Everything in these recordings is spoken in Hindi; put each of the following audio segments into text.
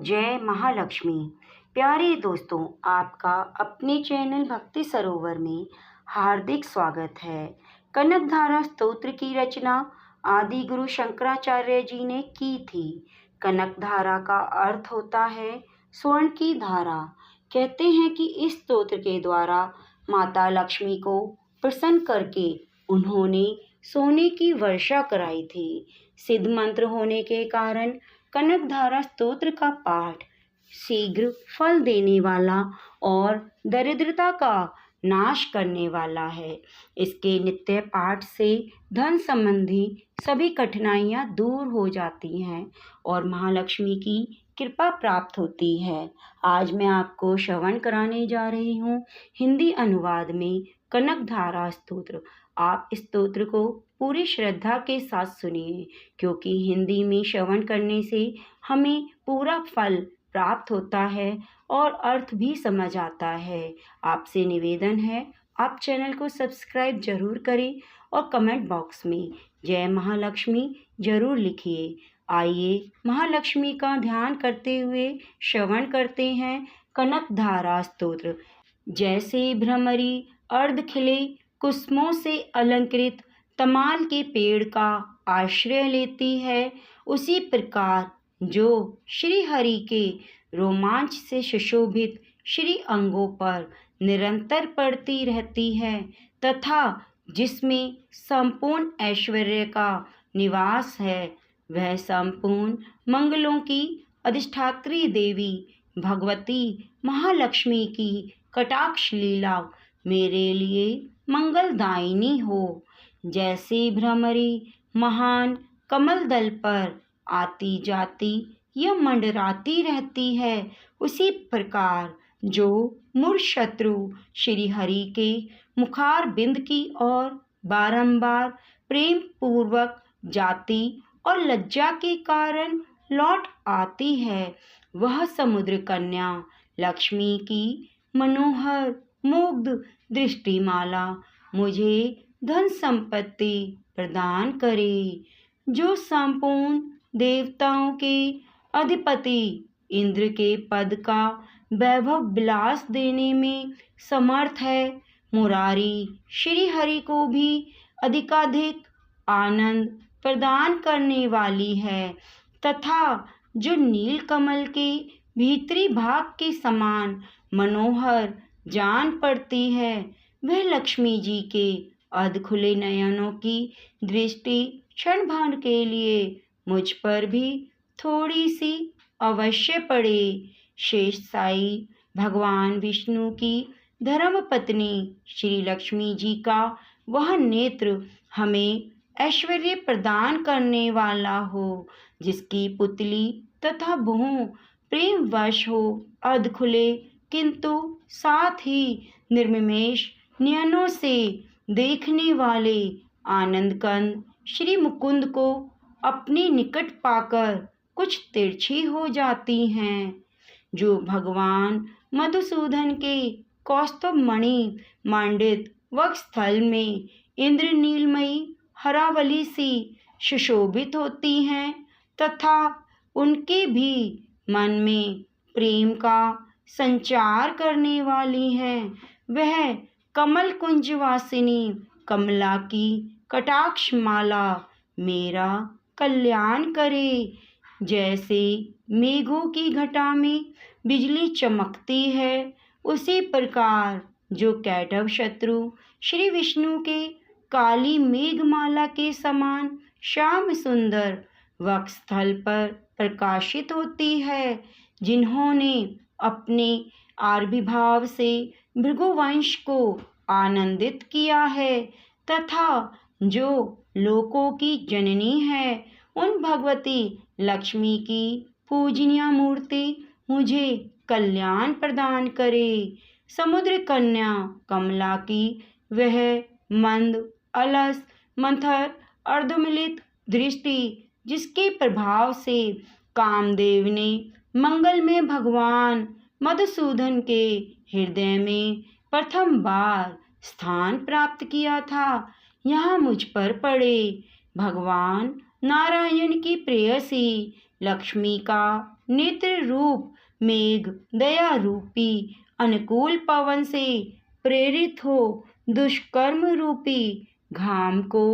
जय महालक्ष्मी। प्यारे दोस्तों, आपका अपने चैनल भक्ति सरोवर में हार्दिक स्वागत है। कनकधारा स्तोत्र की रचना आदि गुरु शंकराचार्य जी ने की थी। कनकधारा का अर्थ होता है स्वर्ण की धारा। कहते हैं कि इस स्तोत्र के द्वारा माता लक्ष्मी को प्रसन्न करके उन्होंने सोने की वर्षा कराई थी। सिद्ध मंत्र होने के कारण कनकधारा स्तोत्र का पाठ शीघ्र फल देने वाला और दरिद्रता का नाश करने वाला है। इसके नित्य पाठ से धन संबंधी सभी कठिनाइयां दूर हो जाती हैं और महालक्ष्मी की कृपा प्राप्त होती है। आज मैं आपको श्रवण कराने जा रही हूँ हिंदी अनुवाद में कनकधारा स्तोत्र। आप इस स्तोत्र को पूरी श्रद्धा के साथ सुनिए, क्योंकि हिंदी में श्रवण करने से हमें पूरा फल प्राप्त होता है और अर्थ भी समझ आता है। आपसे निवेदन है, आप चैनल को सब्सक्राइब जरूर करें और कमेंट बॉक्स में जय महालक्ष्मी जरूर लिखिए। आइए महालक्ष्मी का ध्यान करते हुए श्रवण करते हैं कनकधारा स्तोत्र। जैसे भ्रमरी अर्ध खिले कुसुमों से अलंकृत तमाल के पेड़ का आश्रय लेती है, उसी प्रकार जो श्री हरि के रोमांच से सुशोभित श्री अंगों पर निरंतर पड़ती रहती है तथा जिसमें संपूर्ण ऐश्वर्य का निवास है, वह संपूर्ण मंगलों की अधिष्ठात्री देवी भगवती महालक्ष्मी की कटाक्ष लीला मेरे लिए मंगलदायिनी हो। जैसे भ्रमरी महान कमल दल पर आती जाती या मंडराती रहती है, उसी प्रकार जो मूढ़ शत्रु श्री हरि के मुखार बिंद की ओर बारंबार प्रेम पूर्वक जाती और लज्जा के कारण लौट आती है, वह समुद्र कन्या लक्ष्मी की मनोहर मुग्ध दृष्टिमाला मुझे धन संपत्ति प्रदान करे। जो संपूर्ण देवताओं के अधिपति इंद्र के पद का वैभव विलास देने में समर्थ है, मुरारी श्री हरि को भी अधिकाधिक आनंद प्रदान करने वाली है तथा जो नील कमल के भीतरी भाग के समान मनोहर जान पड़ती है, वह लक्ष्मी जी के अध खुले नयनों की दृष्टि क्षण भर के लिए मुझ पर भी थोड़ी सी अवश्य पड़े। शेष साई भगवान विष्णु की धर्म पत्नी श्री लक्ष्मी जी का वह नेत्र हमें ऐश्वर्य प्रदान करने वाला हो, जिसकी पुतली तथा भुहों प्रेम वश हो अध खुले किंतु साथ ही निर्निमेष नयनों से देखने वाले आनंद कंद श्री मुकुंद को अपने निकट पाकर कुछ तिरछी हो जाती हैं। जो भगवान मधुसूदन के कौस्तुभ मणि मांडित वक्षस्थल में इंद्र नीलमयी हरावली सी सुशोभित होती हैं तथा उनके भी मन में प्रेम का संचार करने वाली हैं, वह कमल कुंजवासिनी कमला की कटाक्ष माला मेरा कल्याण करे। जैसे मेघों की घटा में बिजली चमकती है, उसी प्रकार जो कैटभ शत्रु श्री विष्णु के काली मेघमाला के समान श्याम सुंदर वक्षस्थल पर प्रकाशित होती है, जिन्होंने अपने आविर्भाव से भृगुवंश को आनंदित किया है तथा जो लोकों की जननी है, उन भगवती लक्ष्मी की पूजनीय मूर्ति मुझे कल्याण प्रदान करे। समुद्र कन्या कमला की वह मंद अलस मंथर अर्धमिलित दृष्टि, जिसके प्रभाव से कामदेव ने मंगल में भगवान मधुसूदन के हृदय में प्रथम बार स्थान प्राप्त किया था, यहाँ मुझ पर पड़े। भगवान नारायण की प्रेयसी लक्ष्मी का नेत्र रूप मेघ दया रूपी अनुकूल पवन से प्रेरित हो दुष्कर्म रूपी घाम को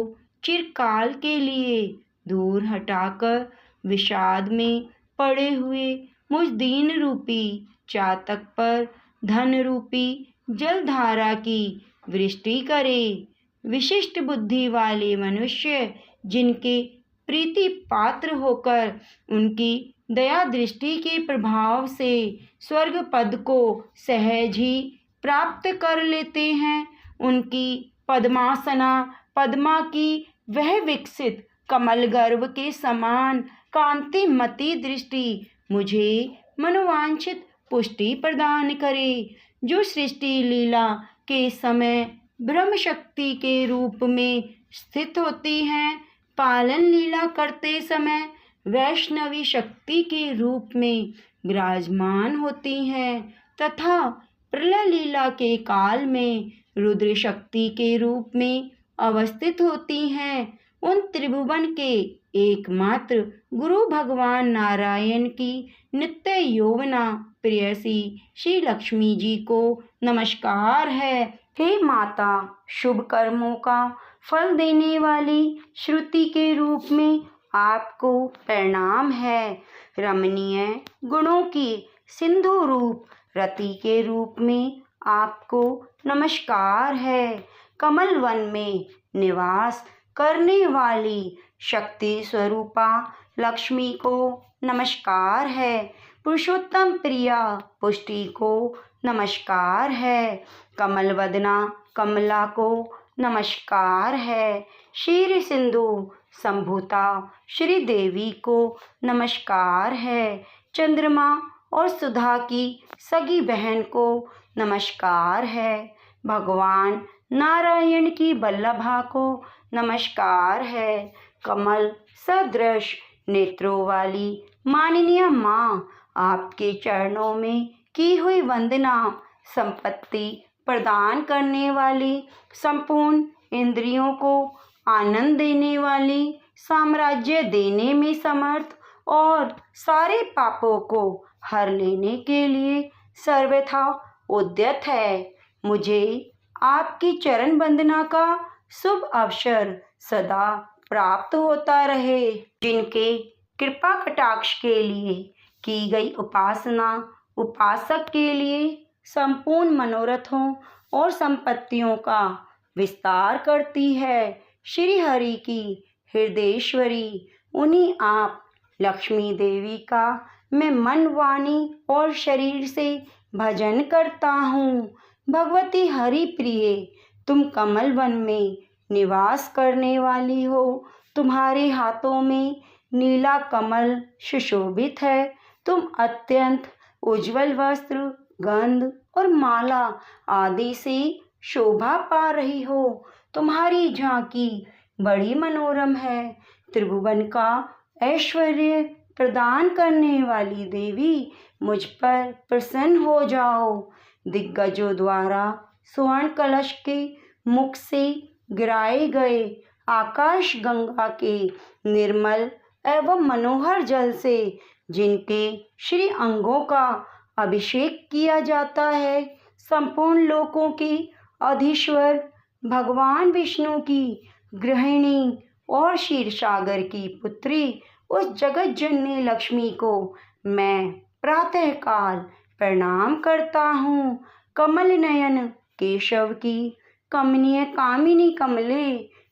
चिरकाल के लिए दूर हटाकर विषाद में पड़े हुए मुझ दीन रूपी चातक पर धन रूपी जलधारा की वृष्टि करे। विशिष्ट बुद्धि वाले मनुष्य जिनके प्रीति पात्र होकर उनकी दया दृष्टि के प्रभाव से स्वर्ग पद को सहज ही प्राप्त कर लेते हैं, उनकी पद्मासना पद्मा की वह विकसित कमल गर्भ के समान कांतिमती दृष्टि मुझे मनोवांछित पुष्टि प्रदान करे। जो सृष्टि लीला के समय ब्रह्म शक्ति के रूप में स्थित होती हैं, पालन लीला करते समय वैष्णवी शक्ति के रूप में विराजमान होती हैं तथा प्रलय लीला के काल में रुद्र शक्ति के रूप में अवस्थित होती हैं, उन त्रिभुवन के एकमात्र गुरु भगवान नारायण की नित्य यौवना प्रेयसी श्री लक्ष्मी जी को नमस्कार है। हे माता, शुभ कर्मों का फल देने वाली श्रुति के रूप में आपको प्रणाम है। रमणीय गुणों की सिंधु रूप रति के रूप में आपको नमस्कार है। कमल वन में निवास करने वाली शक्ति स्वरूपा लक्ष्मी को नमस्कार है। पुरुषोत्तम प्रिया पुष्टि को नमस्कार है। कमल वदना कमला को नमस्कार है। क्षीर सिंधु संभूता श्री देवी को नमस्कार है। चंद्रमा और सुधा की सगी बहन को नमस्कार है। भगवान नारायण की वल्लभा को नमस्कार है। कमल सदृश नेत्रों वाली माननीय माँ, आपके चरणों में की हुई वंदना संपत्ति प्रदान करने वाली, संपूर्ण इंद्रियों को आनंद देने वाली, साम्राज्य देने में समर्थ और सारे पापों को हर लेने के लिए सर्वथा उद्यत है। मुझे आपकी चरण वंदना का शुभ अवसर सदा प्राप्त होता रहे। जिनके कृपा कटाक्ष के लिए की गई उपासना उपासक के लिए संपूर्ण मनोरथों और संपत्तियों का विस्तार करती है। श्री हरि की हृदयेश्वरी उन्हीं आप लक्ष्मी देवी का मैं मन, वाणी और शरीर से भजन करता हूँ। भगवती हरि प्रिय, तुम कमल वन में निवास करने वाली हो। तुम्हारे हाथों में नीला कमल सुशोभित है। तुम अत्यंत उज्जवल वस्त्र, गंध और माला आदि से शोभा पा रही हो। तुम्हारी झांकी बड़ी मनोरम है। त्रिभुवन का ऐश्वर्य प्रदान करने वाली देवी, मुझ पर प्रसन्न हो जाओ। दिग्गजों द्वारा स्वर्ण कलश के मुख से गिराए गए आकाश गंगा के निर्मल एवं मनोहर जल से जिनके श्री अंगों का अभिषेक किया जाता है, संपूर्ण लोकों के अधीश्वर भगवान विष्णु की गृहिणी और क्षीरसागर की पुत्री उस जगत जननी लक्ष्मी को मैं प्रातःकाल प्रणाम करता हूँ। कमल नयन केशव की कमनीय कामिनी कमले,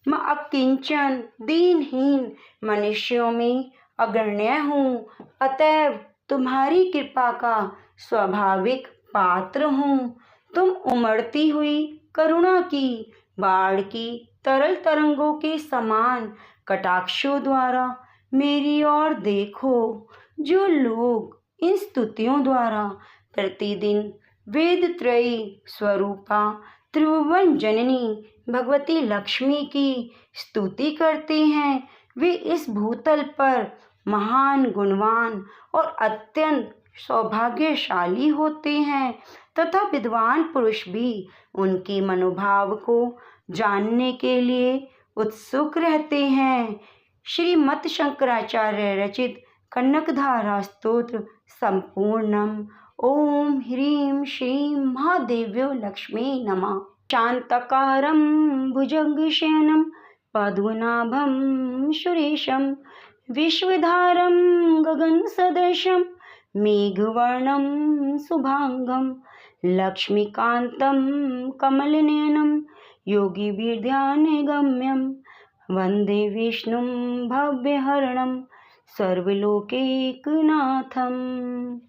मैं अकिंचन दीनहीन मनुष्यों में अग्रण्य हूँ, अतएव तुम्हारी कृपा का स्वाभाविक पात्र हूँ। तुम उमड़ती हुई करुणा की बाढ़ की तरल तरंगों के समान कटाक्षों द्वारा मेरी ओर देखो। जो लोग इन स्तुतियों द्वारा प्रतिदिन वेद त्रयी स्वरूपा त्रिभुवन जननी भगवती लक्ष्मी की स्तुति करते हैं, वे इस भूतल पर महान, गुणवान और अत्यंत सौभाग्यशाली होते हैं तथा विद्वान पुरुष भी उनकी मनोभाव को जानने के लिए उत्सुक रहते हैं। श्रीमत् शंकराचार्य रचित कनकधारा स्तोत्र संपूर्णम। ओम ह्रीं श्रीं महादेव्यो लक्ष्मी नमः। शांताकारं भुजगशयनं पद्मनाभं सुरेशं विश्वधारं गगनसदृशं मेघवर्णं शुभांगं लक्ष्मीकान्तं कमलनयनं योगिभिर्ध्यानगम्यं वन्दे विष्णुं भव्यहरणं सर्वलोकैकनाथम्।